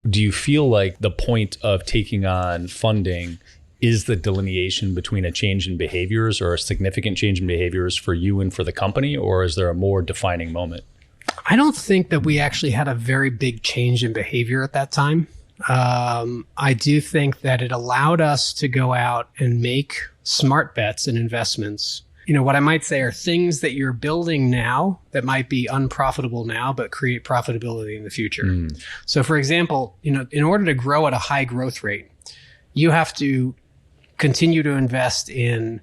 do you feel like the point of taking on funding is the delineation between a change in behaviors or a significant change in behaviors for you and for the company, or is there a more defining moment? I don't think that we actually had a very big change in behavior at that time. I do think that it allowed us to go out and make smart bets and investments. What I might say are things that you're building now that might be unprofitable now, but create profitability in the future. So for example, in order to grow at a high growth rate, you have to continue to invest in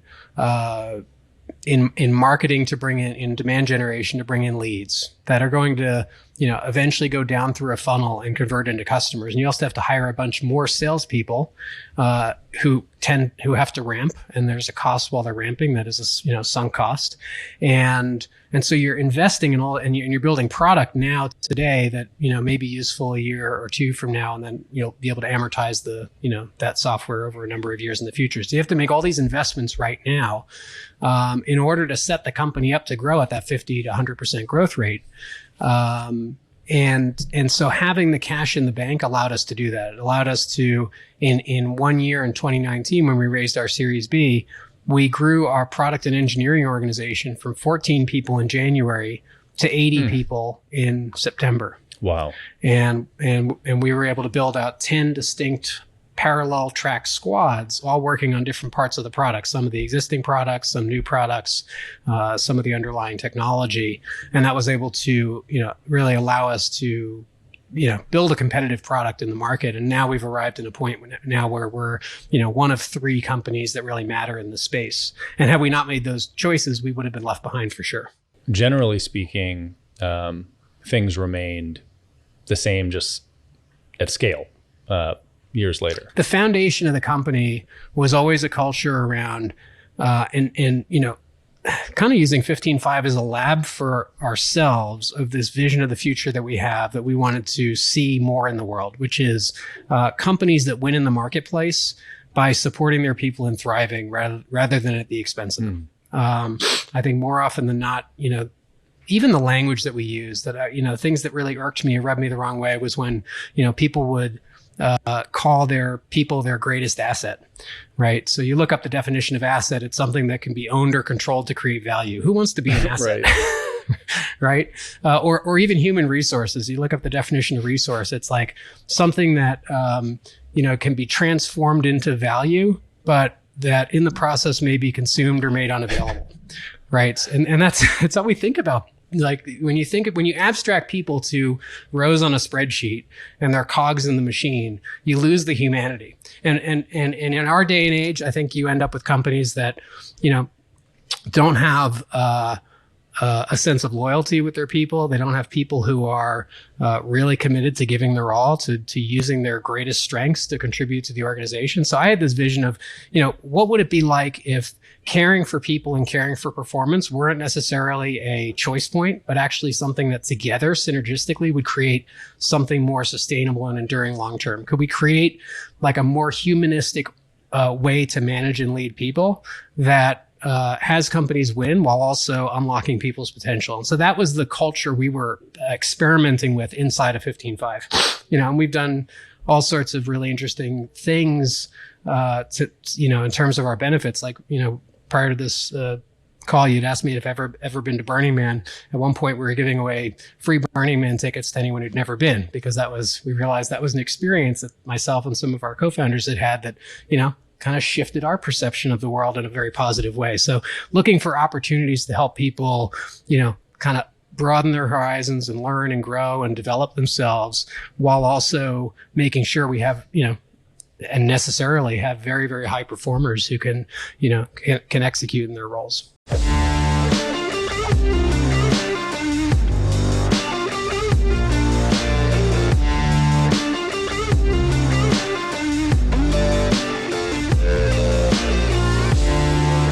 marketing to bring in demand generation to bring in leads that are going to eventually go down through a funnel and convert into customers. And you also have to hire a bunch more salespeople who have to ramp, and there's a cost while they're ramping that is a sunk cost. And so you're investing in all, and you're building product now today that may be useful a year or two from now, and then you'll be able to amortize that software over a number of years in the future. So you have to make all these investments right now in order to set the company up to grow at that 50 to 100% growth rate. And so having the cash in the bank allowed us to do that. It allowed us to, in 1 year in 2019, when we raised our Series B, we grew our product and engineering organization from 14 people in January to 80 people in September. Wow. And we were able to build out 10 distinct parallel track squads, all working on different parts of the product, some of the existing products, some new products, some of the underlying technology. And that was able to, really allow us to, build a competitive product in the market. And now we've arrived at a point now where we're, one of 3 companies that really matter in the space. And had we not made those choices, we would have been left behind for sure. Generally speaking, things remained the same, just at scale. Years later. The foundation of the company was always a culture around, kind of using 15.5 as a lab for ourselves of this vision of the future that we have, that we wanted to see more in the world, which is companies that win in the marketplace by supporting their people and thriving rather than at the expense of them. I think more often than not, even the language that we use, that things that really irked me or rubbed me the wrong way was when people would call their people their greatest asset, right? So you look up the definition of asset, it's something that can be owned or controlled to create value. Who wants to be an asset? Right? Or even human resources. You look up the definition of resource, it's like something that, can be transformed into value, but that in the process may be consumed or made unavailable, right? And that's how we think about. Like when you abstract people to rows on a spreadsheet and they're cogs in the machine, you lose the humanity. And in our day and age, I think you end up with companies that, don't have a sense of loyalty with their people. They don't have people who are really committed to giving their all, to using their greatest strengths to contribute to the organization. So I had this vision of, what would it be like if caring for people and caring for performance weren't necessarily a choice point, but actually something that together synergistically would create something more sustainable and enduring long term? Could we create like a more humanistic way to manage and lead people that has companies win while also unlocking people's potential? And so that was the culture we were experimenting with inside of 15.5. And we've done all sorts of really interesting things in terms of our benefits. Like, prior to this call, you'd asked me if I've ever been to Burning Man. At one point, we were giving away free Burning Man tickets to anyone who'd never been, because we realized that was an experience that myself and some of our co-founders had that, kind of shifted our perception of the world in a very positive way. So looking for opportunities to help people, kind of broaden their horizons and learn and grow and develop themselves, while also making sure we have, and necessarily have very, very high performers who can execute in their roles.